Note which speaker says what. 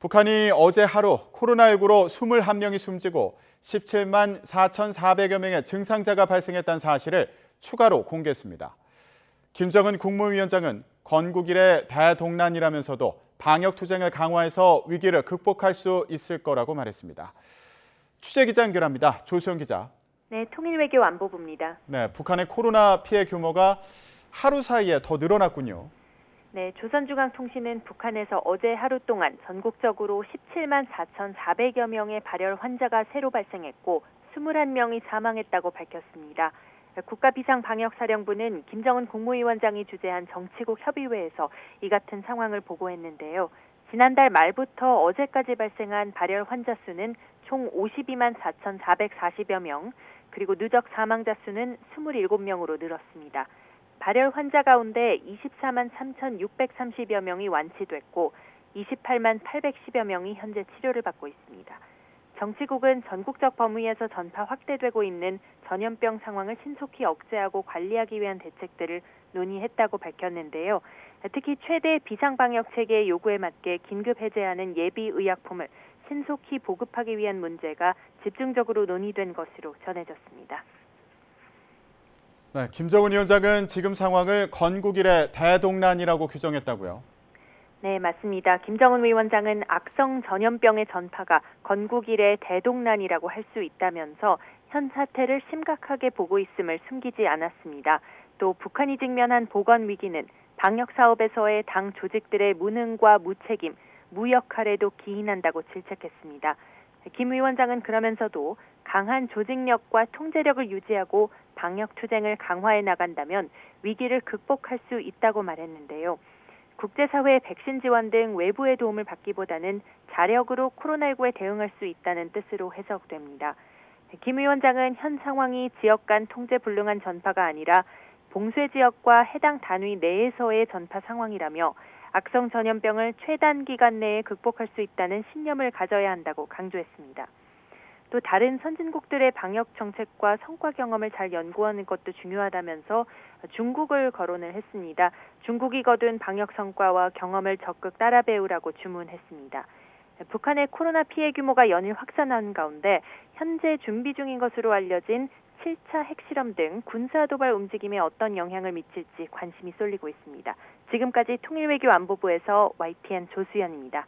Speaker 1: 북한이 어제 하루 코로나19로 21명이 숨지고 17만 4,400여 명의 증상자가 발생했다는 사실을 추가로 공개했습니다. 김정은 국무위원장은 건국 이래 대동란이라면서도 방역 투쟁을 강화해서 위기를 극복할 수 있을 거라고 말했습니다. 취재기자 연결합니다. 조수영 기자.
Speaker 2: 네, 통일외교안보부입니다.
Speaker 1: 네, 북한의 코로나 피해 규모가 하루 사이에 더 늘어났군요.
Speaker 2: 네, 조선중앙통신은 북한에서 어제 하루 동안 전국적으로 17만 4,400여 명의 발열 환자가 새로 발생했고 21명이 사망했다고 밝혔습니다. 국가비상방역사령부는 김정은 국무위원장이 주재한 정치국 협의회에서 이 같은 상황을 보고했는데요. 지난달 말부터 어제까지 발생한 발열 환자 수는 총 52만 4,440여 명, 그리고 누적 사망자 수는 27명으로 늘었습니다. 발열 환자 가운데 24만 3,630여 명이 완치됐고 28만 810여 명이 현재 치료를 받고 있습니다. 정치국은 전국적 범위에서 전파 확대되고 있는 전염병 상황을 신속히 억제하고 관리하기 위한 대책들을 논의했다고 밝혔는데요. 특히 최대 비상방역 체계의 요구에 맞게 긴급 해제하는 예비 의약품을 신속히 보급하기 위한 문제가 집중적으로 논의된 것으로 전해졌습니다.
Speaker 1: 네, 김정은 위원장은 지금 상황을 건국 이래 대동란이라고 규정했다고요.
Speaker 2: 네, 맞습니다. 김정은 위원장은 악성 전염병의 전파가 건국 이래 대동란이라고 할 수 있다면서 현 사태를 심각하게 보고 있음을 숨기지 않았습니다. 또 북한이 직면한 보건 위기는 방역 사업에서의 당 조직들의 무능과 무책임, 무역할에도 기인한다고 질책했습니다. 김 위원장은 그러면서도 강한 조직력과 통제력을 유지하고 방역 투쟁을 강화해 나간다면 위기를 극복할 수 있다고 말했는데요. 국제사회의 백신 지원 등 외부의 도움을 받기보다는 자력으로 코로나19에 대응할 수 있다는 뜻으로 해석됩니다. 김 위원장은 현 상황이 지역 간 통제 불능한 전파가 아니라 봉쇄 지역과 해당 단위 내에서의 전파 상황이라며 악성 전염병을 최단 기간 내에 극복할 수 있다는 신념을 가져야 한다고 강조했습니다. 또 다른 선진국들의 방역 정책과 성과 경험을 잘 연구하는 것도 중요하다면서 중국을 거론을 했습니다. 중국이 거둔 방역 성과와 경험을 적극 따라 배우라고 주문했습니다. 북한의 코로나 피해 규모가 연일 확산하는 가운데 현재 준비 중인 것으로 알려진 7차 핵실험 등 군사 도발 움직임에 어떤 영향을 미칠지 관심이 쏠리고 있습니다. 지금까지 통일외교안보부에서 YTN 조수연입니다.